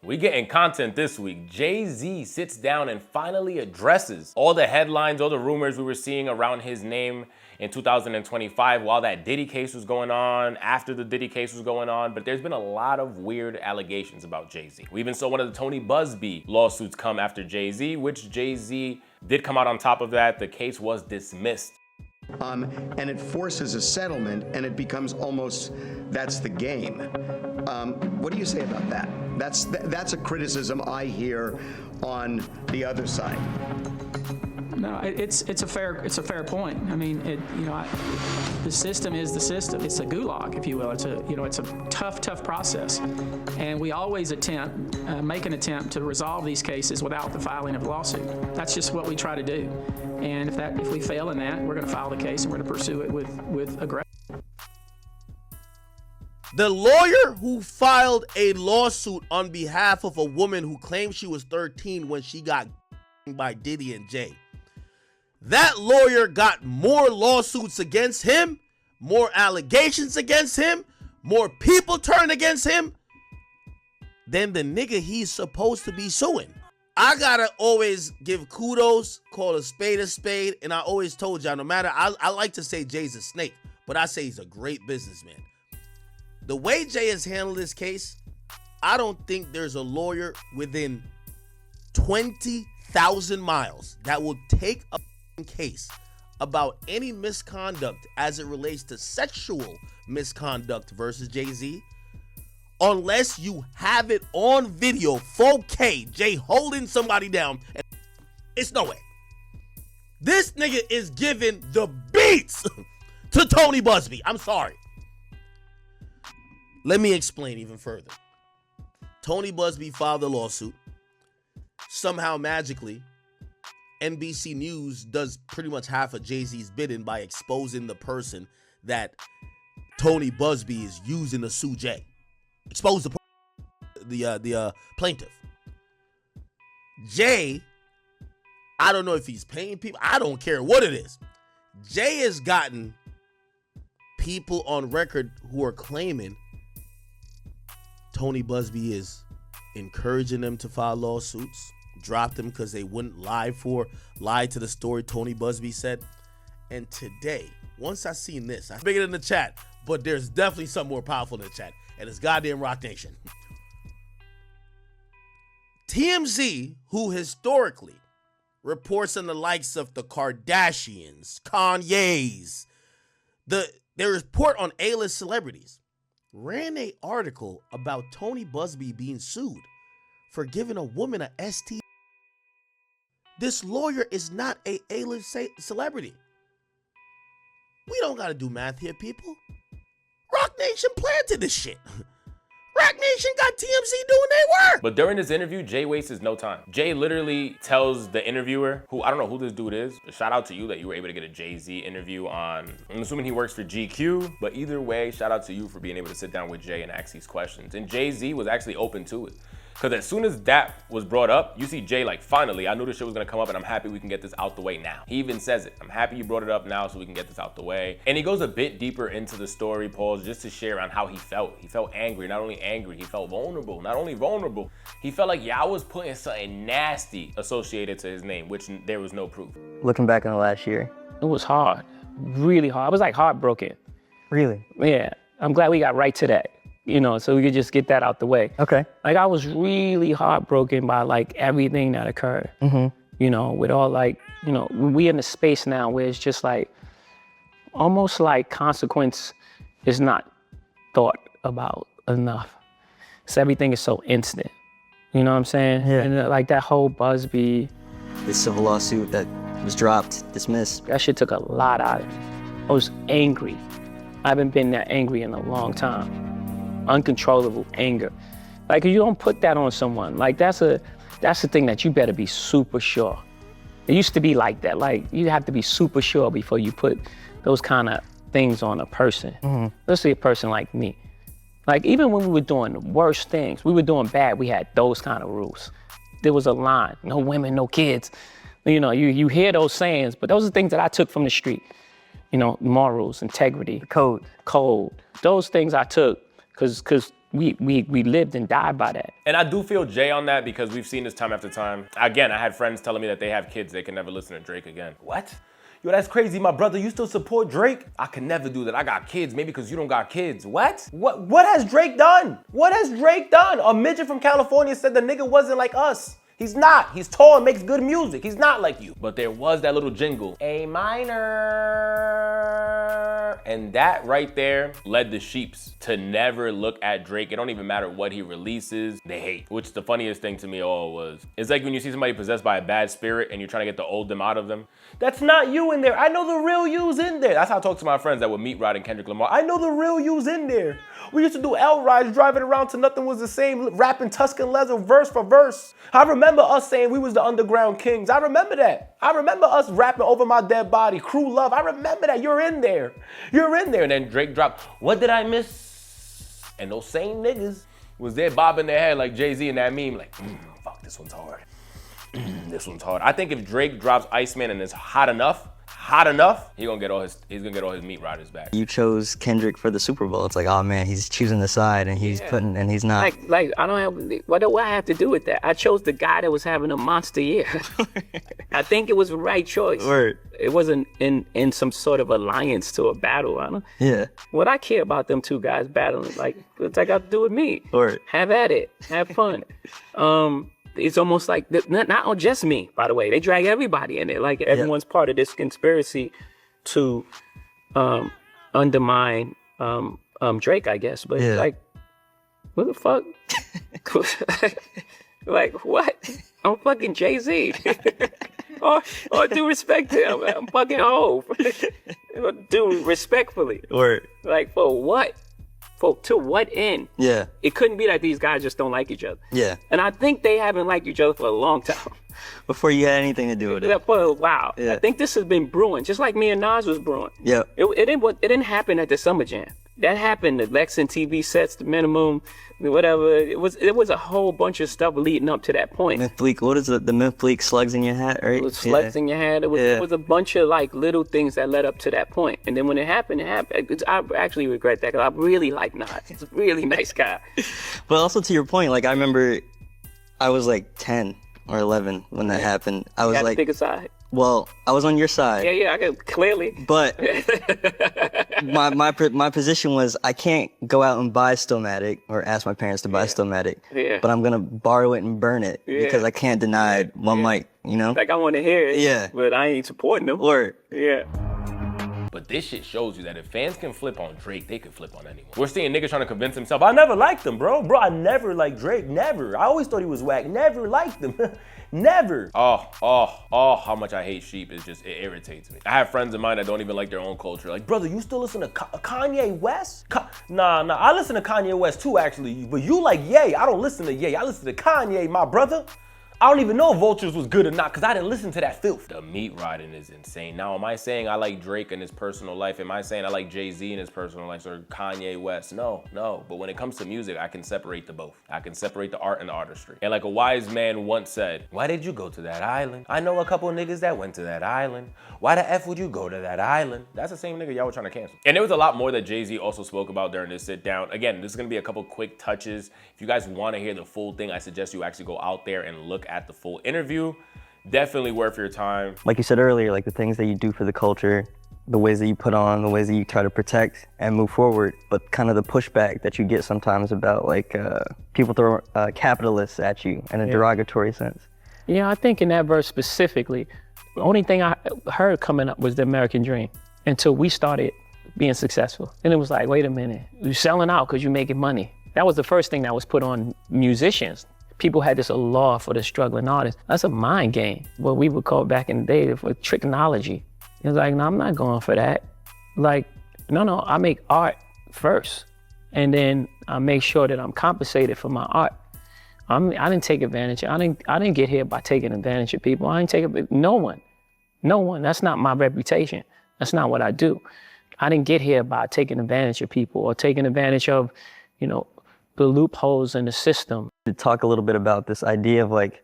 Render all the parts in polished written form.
We getting content this week. Jay-Z sits down and finally addresses all the headlines, all the rumors we were seeing around his name in 2025 while that Diddy case was going on, after the Diddy case was going on, but there's been a lot of weird allegations about Jay-Z. We even saw one of the Tony Buzbee lawsuits come after Jay-Z, which Jay-Z did come out on top of that. The case was dismissed. And it forces a settlement, and it becomes almost, that's the game. What do you say about that? That's a criticism I hear on the other side. No, it's a fair point. I mean, the system is the system. It's a gulag, if you will. It's a tough process, and we always make an attempt to resolve these cases without the filing of a lawsuit. That's just what we try to do. And if we fail in that, we're going to file the case and we're going to pursue it with aggression. The lawyer who filed a lawsuit on behalf of a woman who claimed she was 13 when she got by Diddy and Jay. That lawyer got more lawsuits against him, more allegations against him, more people turned against him than the nigga he's supposed to be suing. I gotta always give kudos, call a spade, and I always told y'all, no matter, I like to say Jay's a snake, but I say he's a great businessman. The way Jay has handled this case, I don't think there's a lawyer within 20,000 miles that will take a case about any misconduct as it relates to sexual misconduct versus Jay-Z, unless you have it on video, 4K, Jay holding somebody down. It's no way. This nigga is giving the beats to Tony Buzbee. I'm sorry. Let me explain even further. Tony Buzbee filed a lawsuit. Somehow, magically, NBC News does pretty much half of Jay-Z's bidding by exposing the person that Tony Buzbee is using to sue Jay. Expose the plaintiff. Jay, I don't know if he's paying people. I don't care what it is. Jay has gotten people on record who are claiming Tony Buzbee is encouraging them to file lawsuits, dropped them because they wouldn't lie to the story Tony Buzbee said. And today, once I seen this, I figured in the chat, but there's definitely something more powerful in the chat, and it's goddamn Rock Nation. TMZ, who historically reports on the likes of the Kardashians, Kanye's, they report on A-list celebrities, ran an article about Tony Buzbee being sued for giving a woman a STD. This lawyer is not a A-list celebrity. We don't gotta do math here, people. Rock Nation planted this shit. Rock Nation got TMZ doing their work. But during this interview, Jay wastes no time. Jay literally tells the interviewer, who I don't know who this dude is, shout out to you that you were able to get a Jay-Z interview on, I'm assuming he works for GQ, but either way, shout out to you for being able to sit down with Jay and ask these questions. And Jay-Z was actually open to it. Because as soon as that was brought up, you see Jay like, finally, I knew this shit was gonna come up and I'm happy we can get this out the way now. He even says it, I'm happy you brought it up now so we can get this out the way. And he goes a bit deeper into the story, Paul, just to share on how he felt. He felt angry, not only angry, he felt vulnerable. Not only vulnerable, he felt like y'all was putting something nasty associated to his name, which there was no proof. Looking back on the last year. It was hard, really hard. I was like heartbroken. Really? Yeah, I'm glad we got right to that. So we could just get that out the way. Okay. Like, I was really heartbroken by, like, everything that occurred. Mm-hmm. With all, like, we in a space now where it's just, like, almost like consequence is not thought about enough. So everything is so instant. You know what I'm saying? Yeah. And, like, that whole Buzbee. This civil lawsuit that was dropped, dismissed. That shit took a lot out of me. I was angry. I haven't been that angry in a long time. Uncontrollable anger. Like, you don't put that on someone. Like, that's the thing that you better be super sure. It used to be like that. Like, you have to be super sure before you put those kind of things on a person. Mm-hmm. Especially a person like me. Like, even when we were doing the worst things, we were doing bad, we had those kind of rules. There was a line, no women, no kids. You hear those sayings, but those are things that I took from the street. Morals, integrity. Code. Those things I took. Because we lived and died by that. And I do feel Jay on that because we've seen this time after time. Again, I had friends telling me that they have kids, they can never listen to Drake again. What? Yo, that's crazy, my brother. You still support Drake? I can never do that. I got kids, maybe because you don't got kids. What? What has Drake done? What has Drake done? A midget from California said the nigga wasn't like us. He's not. He's tall and makes good music. He's not like you. But there was that little jingle, A minor. And that right there led the sheeps to never look at Drake. It don't even matter what he releases, they hate. Which the funniest thing to me all was, it's like when you see somebody possessed by a bad spirit and you're trying to get the old them out of them. That's not you in there. I know the real you's in there. That's how I talk to my friends that would meet Rod and Kendrick Lamar. I know the real you's in there. We used to do L rides driving around till nothing was the same, rapping Tuscan Leather verse for verse. I remember us saying we was the underground kings. I remember that. I remember us rapping Over My Dead Body, Crew Love. I remember that. You're in there. You're in there. And then Drake dropped, What Did I Miss? And those same niggas was there bobbing their head like Jay-Z in that meme, like, fuck, this one's hard. This one's hard. I think if Drake drops Iceman and it's hot enough, he's gonna get all his meat riders back. You chose Kendrick for the Super Bowl. It's like, oh man, he's choosing the side and he's putting, and he's not. Like I don't have, what do I have to do with that? I chose the guy that was having a monster year. I think it was the right choice. Word. It wasn't in some sort of alliance to a battle. I don't. Yeah. What I care about them two guys battling, like, what's that got to do with me? Word. Have at it. Have fun. It's almost like, not just me, by the way. They drag everybody in it. Like, everyone's part of this conspiracy to undermine Drake, I guess. But like, what the fuck? Like, what? I'm fucking Jay-Z. or due respect to him. I'm fucking Hov. Do respectfully. Word. Like, for what? To what end? Yeah. It couldn't be that these guys just don't like each other. Yeah. And I think they haven't liked each other for a long time. Before you had anything to do with it. For a while. Yeah. I think this has been brewing, just like me and Nas was brewing. Yeah. It didn't happen at the Summer Jam. That happened, the Lex and TV sets, the minimum, whatever. It was a whole bunch of stuff leading up to that point. Myth-Bleak, what is it? The Myth-Bleak slugs in your hat, right? It was slugs in your hat. It was a bunch of like little things that led up to that point. And then when it happened, I actually regret that because I really like Nas. He's a really nice guy. But also to your point, like I remember I was like 10 or 11 when that happened. I was like, pick a side. Well, I was on your side. Yeah, I can clearly. But my position was I can't go out and buy Stillmatic or ask my parents to buy Stillmatic. Yeah. But I'm gonna borrow it and burn it because I can't deny one mic, you know? Like I want to hear it. Yeah. But I ain't supporting them. Word. Yeah. But this shit shows you that if fans can flip on Drake, they can flip on anyone. We're seeing niggas trying to convince himself, I never liked him, bro. Bro, I never liked Drake, never. I always thought he was whack, never liked him. Never. Oh, how much I hate sheep. It irritates me. I have friends of mine that don't even like their own culture. Like, brother, you still listen to Kanye West? Nah, I listen to Kanye West too, actually. But you like Ye. I don't listen to Ye. I listen to Kanye, my brother. I don't even know if Vultures was good or not because I didn't listen to that filth. The meat riding is insane. Now, am I saying I like Drake in his personal life? Am I saying I like Jay-Z in his personal life or Kanye West? No. But when it comes to music, I can separate the both. I can separate the art and the artistry. And like a wise man once said, why did you go to that island? I know a couple niggas that went to that island. Why the F would you go to that island? That's the same nigga y'all were trying to cancel. And there was a lot more that Jay-Z also spoke about during this sit down. Again, this is gonna be a couple quick touches. If you guys wanna hear the full thing, I suggest you actually go out there and look at the full interview. Definitely worth your time. Like you said earlier, like the things that you do for the culture, the ways that you put on, the ways that you try to protect and move forward, but kind of the pushback that you get sometimes about like people throw capitalists at you in a derogatory sense. Yeah, I think in that verse specifically, the only thing I heard coming up was the American dream until we started being successful. And it was like, wait a minute, you're selling out because you're making money. That was the first thing that was put on musicians. People had this allure for the struggling artist. That's a mind game, what we would call back in the day for tricknology. It was like, no, I'm not going for that. Like, no, I make art first. And then I make sure that I'm compensated for my art. I didn't take advantage. I didn't get here by taking advantage of people. I didn't take it, no one. That's not my reputation. That's not what I do. I didn't get here by taking advantage of people or taking advantage of, the loopholes in the system. To talk a little bit about this idea of like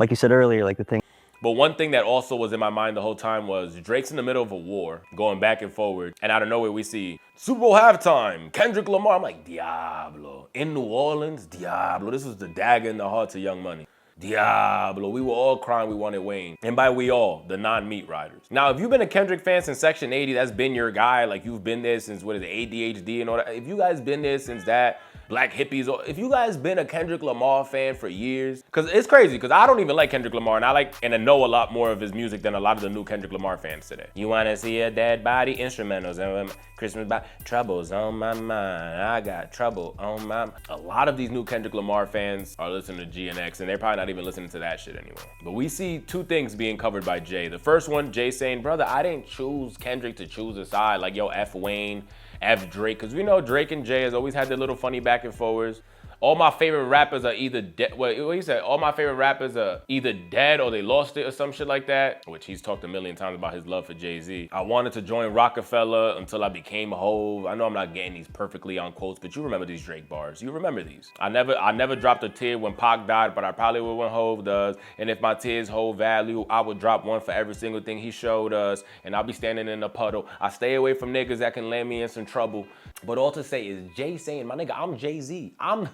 you said earlier, like the thing. But one thing that also was in my mind the whole time was Drake's in the middle of a war, going back and forward, and out of nowhere we see Super Bowl halftime, Kendrick Lamar. I'm like, Diablo. In New Orleans, Diablo. This was the dagger in the heart to Young Money. Diablo. We were all crying we wanted Wayne. And by we all, the non-meat riders. Now, if you've been a Kendrick fan since Section 80, that's been your guy. Like, you've been there since, what is it, ADHD and all that. If you guys been there since that, Black Hippies, or if you guys been a Kendrick Lamar fan for years, because it's crazy, because I don't even like Kendrick Lamar, and I like and I know a lot more of his music than a lot of the new Kendrick Lamar fans today. You want to see a dead body? Instrumentals and Christmas by troubles on my mind. I got trouble on my mind. A lot of these new Kendrick Lamar fans are listening to GNX, and they're probably not even listening to that shit anymore. But we see two things being covered by Jay. The first one, Jay saying, brother, I didn't choose Kendrick to choose a side. Like, yo, F Wayne, F Drake, because we know Drake and Jay has always had their little funny back and forwards. All my favorite rappers are either dead. What he said? All my favorite rappers are either dead or they lost it or some shit like that. Which he's talked a million times about his love for Jay-Z. I wanted to join Rockefeller until I became Hove. I know I'm not getting these perfectly on quotes, but you remember these Drake bars. You remember these. I never dropped a tear when Pac died, but I probably will when Hove does. And if my tears hold value, I would drop one for every single thing he showed us. And I'll be standing in a puddle. I stay away from niggas that can land me in some trouble. But all to say is Jay saying, my nigga, I'm Jay-Z. I'm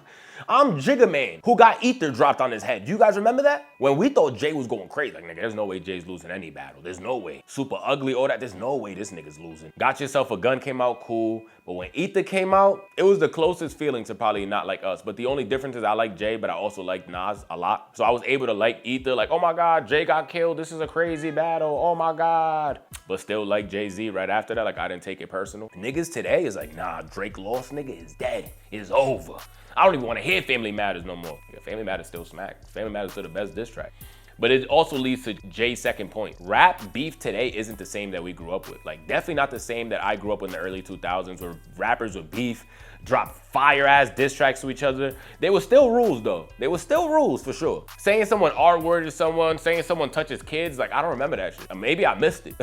Jigga Man, who got ether dropped on his head. Do you guys remember that? When we thought Jay was going crazy, like, nigga, there's no way Jay's losing any battle. There's no way. Super ugly, all that, there's no way this nigga's losing. Got Yourself a Gun came out cool, but when Ether came out, it was the closest feeling to probably Not Like Us. But the only difference is I like Jay, but I also like Nas a lot. So I was able to like Ether, like, oh my God, Jay got killed. This is a crazy battle. Oh my God. But still like Jay-Z right after that. Like, I didn't take it personal. Niggas today is like, nah, Drake lost, nigga, is dead. It's over. I don't even want to hear Family Matters no more. Yeah, Family Matters still smack. Family Matters still the best diss track. But it also leads to Jay's second point. Rap beef today isn't the same that we grew up with. Like, definitely not the same that I grew up in the early 2000s where rappers would beef, drop fire-ass diss tracks to each other. There were still rules, though. There were still rules, for sure. Saying someone R-word to someone, saying someone touches kids, like, I don't remember that shit. Or maybe I missed it.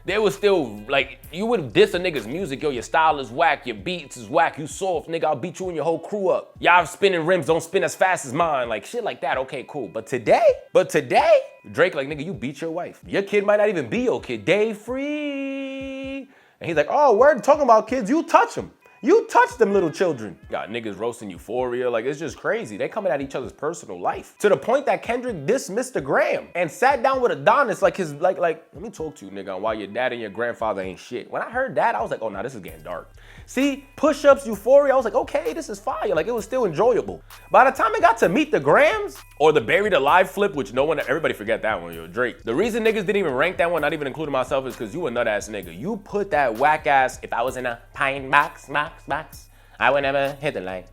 There was still, like, you would diss a nigga's music, yo, your style is whack, your beats is whack, you soft, nigga, I'll beat you and your whole crew up. Y'all spinning rims, don't spin as fast as mine, like, shit like that, okay, cool. But today, Drake like, nigga, you beat your wife. Your kid might not even be your kid, day free. And he's like, oh, word, talking about kids, you touch them. You touch them little children. Got niggas roasting Euphoria, like, it's just crazy. They coming at each other's personal life. To the point that Kendrick dismissed the gram and sat down with Adonis like let me talk to you, nigga, on why your dad and your grandfather ain't shit. When I heard that, I was like, oh, nah, this is getting dark. See, push-ups, Euphoria, I was like, okay, this is fire. Like, it was still enjoyable. By the time it got to Meet the Grams, or the Buried Alive flip, which everybody forget that one, yo, Drake. The reason niggas didn't even rank that one, not even including myself, is because you a nut-ass nigga. You put that whack-ass, if I was in a pine box, I would never hit the light.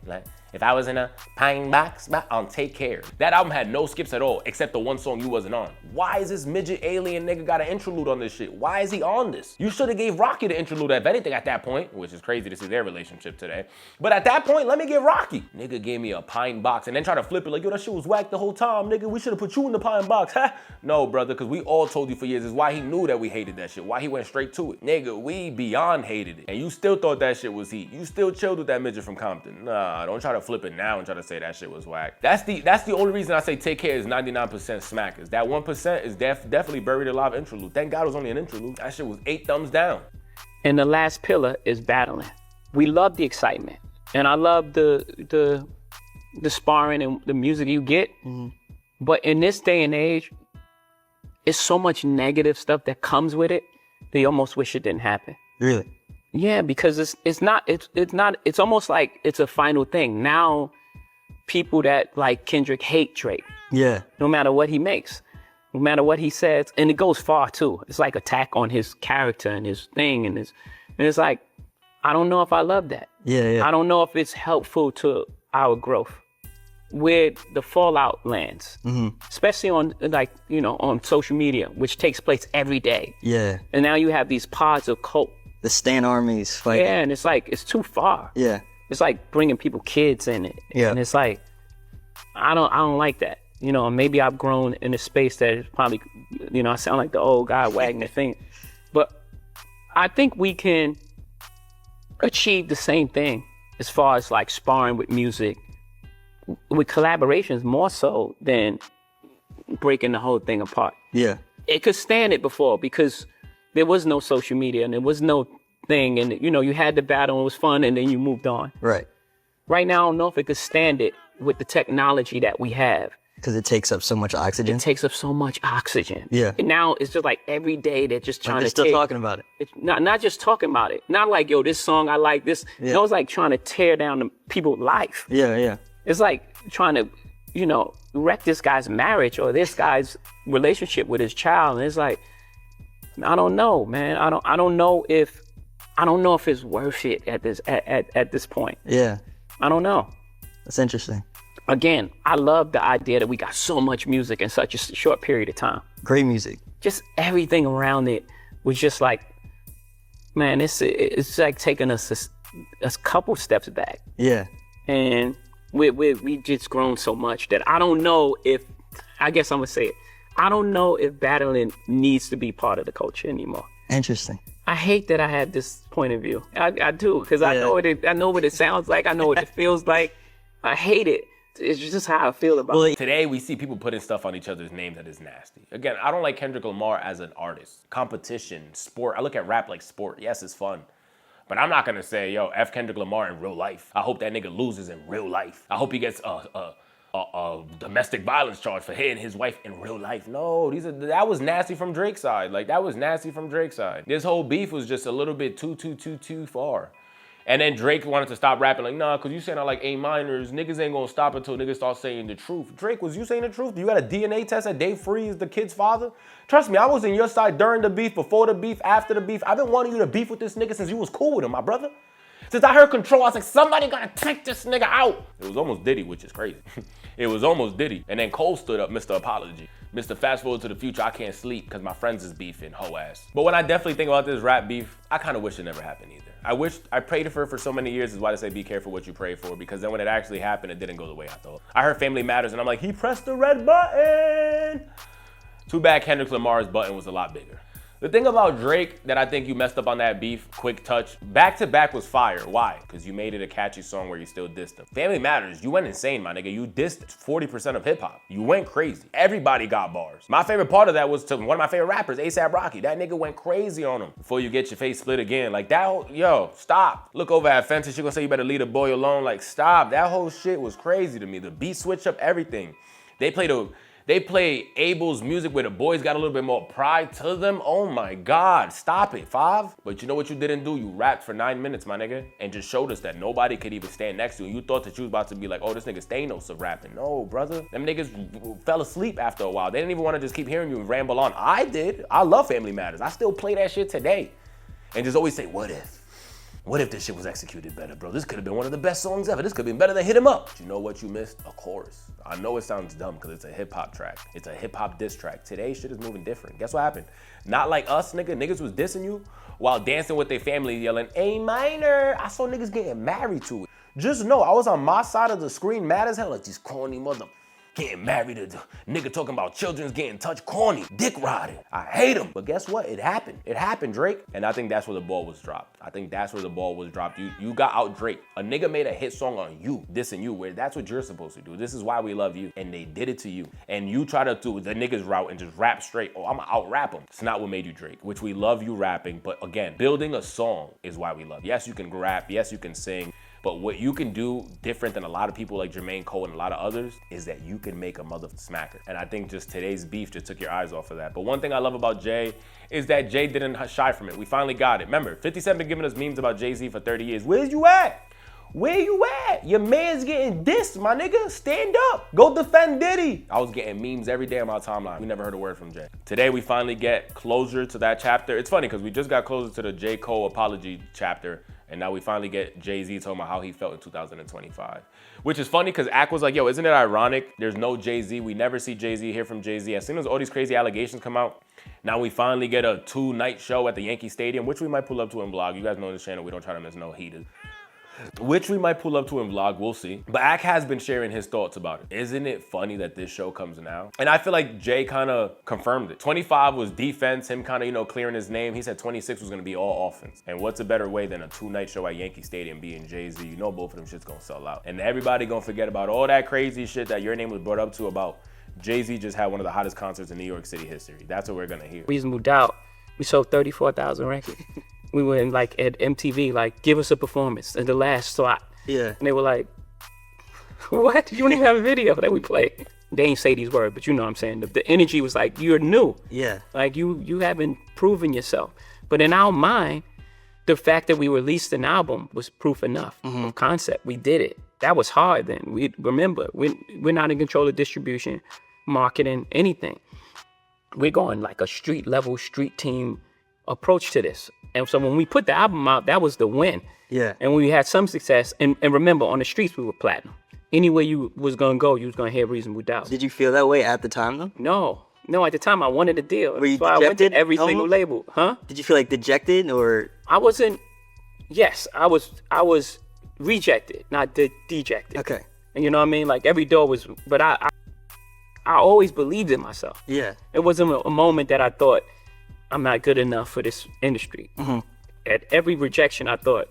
If I was in a pine box, on Take Care. That album had no skips at all, except the one song you wasn't on. Why is this midget alien nigga got an interlude on this shit? Why is he on this? You should have gave Rocky the interlude, if anything, at that point, which is crazy to see their relationship today. But at that point, let me get Rocky. Nigga gave me a pine box and then try to flip it like, yo, that shit was whack the whole time, nigga. We should have put you in the pine box. No, brother, because we all told you for years is why he knew that we hated that shit, why he went straight to it. Nigga, we beyond hated it. And you still thought that shit was heat. You still chilled with that midget from Compton. Nah, don't try to flip it now and try to say that shit was whack. That's the only reason I say Take Care is 99% smackers. That 1% is definitely Buried Alive interlude. Thank God it was only an interlude. That shit was 8 thumbs down. And the last pillar is battling. We love the excitement. And I love the sparring and the music you get. Mm-hmm. But in this day and age, it's so much negative stuff that comes with it, they almost wish it didn't happen. Really? Yeah, because it's almost like it's a final thing. Now, people that like Kendrick hate Drake. Yeah. No matter what he makes, no matter what he says, and it goes far too. It's like attack on his character and his thing and it's like, I don't know if I love that. Yeah. I don't know if it's helpful to our growth. Where the fallout lands, especially on on social media, which takes place every day. Yeah. And now you have these pods of cult. The Stan armies fighting. Yeah, and it's like, it's too far. Yeah. It's like bringing kids in it. Yeah. And it's like, I don't like that. Maybe I've grown in a space that is probably, I sound like the old guy wagging the finger. But I think we can achieve the same thing as far as like sparring with music, with collaborations more so than breaking the whole thing apart. Yeah. It could stand it before because there was no social media and there was no thing, and you know, you had the battle and it was fun, and then you moved on. Right. Right now, I don't know if it could stand it with the technology that we have. Because it takes up so much oxygen. It takes up so much oxygen. Yeah. And now it's just like every day they're just trying They're to still take, talking about it. It's not just talking about it. Not like, yo, this song, I like this. Yeah. No, it's like trying to tear down the people's life. Yeah, yeah. It's like trying to, you know, wreck this guy's marriage or this guy's relationship with his child. And it's like, I don't know, man. I don't know if it's worth it at this point. Yeah. I don't know. That's interesting. Again, I love the idea that we got so much music in such a short period of time. Great music. Just everything around it was just like, man, it's like taking us a couple steps back. Yeah. And we just grown so much that I don't know if, I guess I'm gonna say it, I don't know if battling needs to be part of the culture anymore. Interesting. I hate that I have this point of view. I do, because I know what it sounds like. I know what it feels like. I hate it. It's just how I feel about it. Today, we see people putting stuff on each other's names that is nasty. Again, I don't like Kendrick Lamar as an artist. Competition, sport. I look at rap like sport. Yes, it's fun. But I'm not gonna say, yo, F Kendrick Lamar in real life. I hope that nigga loses in real life. I hope he gets a domestic violence charge for hitting his wife in real life. No, that was nasty from Drake's side. Like, that was nasty from Drake's side. This whole beef was just a little bit too far. And then Drake wanted to stop rapping, like, nah, cause you saying I like A minors. Niggas ain't gonna stop until niggas start saying the truth. Drake, was you saying the truth? You got a DNA test that Dave Free is the kid's father? Trust me, I was in your side during the beef, before the beef, after the beef. I've been wanting you to beef with this nigga since you was cool with him, my brother. Since I heard Control, I was like, somebody gotta take this nigga out. It was almost Diddy, which is crazy. It was almost Diddy. And then Cole stood up, Mr. Apology. Mr. Fast Forward to the Future, I can't sleep because my friends is beefing, hoe ass. But when I definitely think about this rap beef, I kind of wish it never happened either. I prayed for it for so many years, is why they say be careful what you pray for, because then when it actually happened, it didn't go the way I thought. I heard Family Matters and I'm like, he pressed the red button. Too bad Kendrick Lamar's button was a lot bigger. The thing about Drake that I think you messed up on that beef, quick touch, back to back was fire. Why? Because you made it a catchy song where you still dissed him. Family Matters, you went insane, my nigga. You dissed 40% of hip hop. You went crazy. Everybody got bars. My favorite part of that was to one of my favorite rappers, A$AP Rocky. That nigga went crazy on him. Before you get your face split again. Like that, yo, stop. Look over at Fences, she gonna say you better leave a boy alone. Like stop, that whole shit was crazy to me. The beat switch up everything. They play Abel's music where the boys got a little bit more pride to them. Oh my God, stop it, Five. But you know what you didn't do? You rapped for 9 minutes, my nigga, and just showed us that nobody could even stand next to you. You thought that you was about to be like, oh, this nigga Thanos of rapping. No, brother. Them niggas fell asleep after a while. They didn't even want to just keep hearing you ramble on. I did. I love Family Matters. I still play that shit today. And just always say, what if? What if this shit was executed better, bro? This could have been one of the best songs ever. This could have been better than Hit 'Em Up. But you know what you missed? A chorus. I know it sounds dumb because it's a hip hop track. It's a hip hop diss track. Today, shit is moving different. Guess what happened? Not like us, nigga. Niggas was dissing you while dancing with their family yelling, A minor. I saw niggas getting married to it. Just know, I was on my side of the screen mad as hell, like these corny mother getting married to the nigga talking about children's getting touched, corny, dick riding. I hate him. But guess what? It happened. It happened, Drake. And I think that's where the ball was dropped. I think that's where the ball was dropped. You got out Drake. A nigga made a hit song on you, dissing you, where that's what you're supposed to do. This is why we love you. And they did it to you. And you try to do the niggas route and just rap straight. Oh, I'ma out rap him. It's not what made you Drake, which we love you rapping. But again, building a song is why we love you. Yes, you can rap. Yes, you can sing. But what you can do different than a lot of people like Jermaine Cole and a lot of others is that you can make a mother smacker. And I think just today's beef just took your eyes off of that. But one thing I love about Jay is that Jay didn't shy from it. We finally got it. Remember, 50 Cent been giving us memes about Jay-Z for 30 years. Where's you at? Where you at? Your man's getting dissed, my nigga. Stand up. Go defend Diddy. I was getting memes every day on my timeline. We never heard a word from Jay. Today, we finally get closure to that chapter. It's funny because we just got closer to the J. Cole apology chapter. And now we finally get Jay-Z talking about how he felt in 2025. Which is funny because Ak was like, yo, isn't it ironic? There's no Jay-Z. We never see Jay-Z, hear from Jay-Z. As soon as all these crazy allegations come out, now we finally get a 2-night show at the Yankee Stadium, which we might pull up to and vlog. You guys know on this channel, we don't try to miss no heaters. Which we might pull up to and vlog, we'll see. But Ak has been sharing his thoughts about it. Isn't it funny that this show comes now? And I feel like Jay kind of confirmed it. 25 was defense, him kind of, clearing his name. He said 26 was gonna be all offense. And what's a better way than a 2-night show at Yankee Stadium being Jay-Z? You know both of them shit's gonna sell out. And everybody gonna forget about all that crazy shit that your name was brought up to about Jay-Z just had one of the hottest concerts in New York City history. That's what we're gonna hear. Reasonable Doubt, we sold 34,000 records. We were in like at MTV, like, give us a performance in the last slot. Yeah. And they were like, what? You don't even have a video that we played. They ain't say these words, but you know what I'm saying. The energy was like, you're new. Yeah. Like you haven't proven yourself. But in our mind, the fact that we released an album was proof enough of concept. We did it. That was hard then. We remember, we're not in control of distribution, marketing, anything. We're going like a street level, street team approach to this. And so when we put the album out, that was the win. Yeah. And we had some success. And remember, on the streets, we were platinum. Anywhere you was gonna go, you was gonna hear Reasonable Doubt. Did you feel that way at the time though? No, at the time I wanted a deal. Were you so I went to dejected every almost? single label. Huh? Did you feel like dejected or? I wasn't, yes, I was rejected, not dejected. Okay. And you know what I mean? Like every door was, but I always believed in myself. Yeah. It wasn't a moment that I thought, I'm not good enough for this industry. At every rejection, I thought,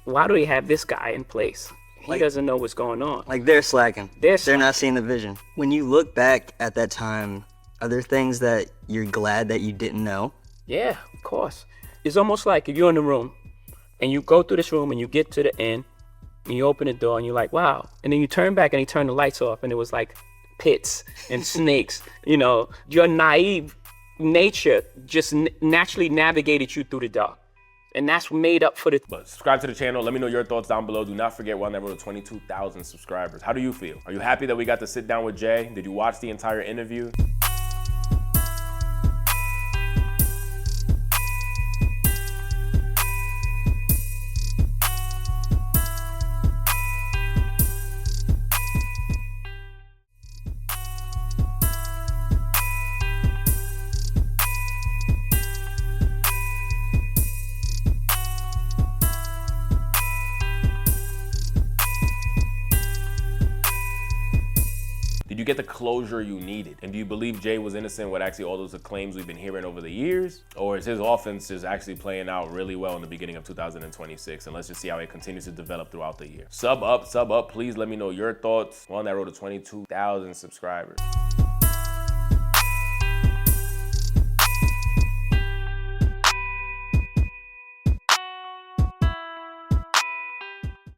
why do they have this guy in place? He doesn't know what's going on. Like they're slacking. They're not seeing the vision. When you look back at that time, are there things that you're glad that you didn't know? Yeah, of course. It's almost like if you're in the room and you go through this room and you get to the end and you open the door and you're like, wow. And then you turn back and you turn the lights off and it was like pits and snakes. You know, your naive nature just naturally navigated you through the dark. And that's made up for the... But subscribe to the channel. Let me know your thoughts down below. Do not forget, we're on that road to 22,000 subscribers. How do you feel? Are you happy that we got to sit down with Jay? Did you watch the entire interview? Did you get the closure you needed? And do you believe Jay was innocent with actually all those claims we've been hearing over the years? Or is his offense just actually playing out really well in the beginning of 2026? And let's just see how it continues to develop throughout the year. Sub up, please let me know your thoughts. We're on that road to 22,000 subscribers.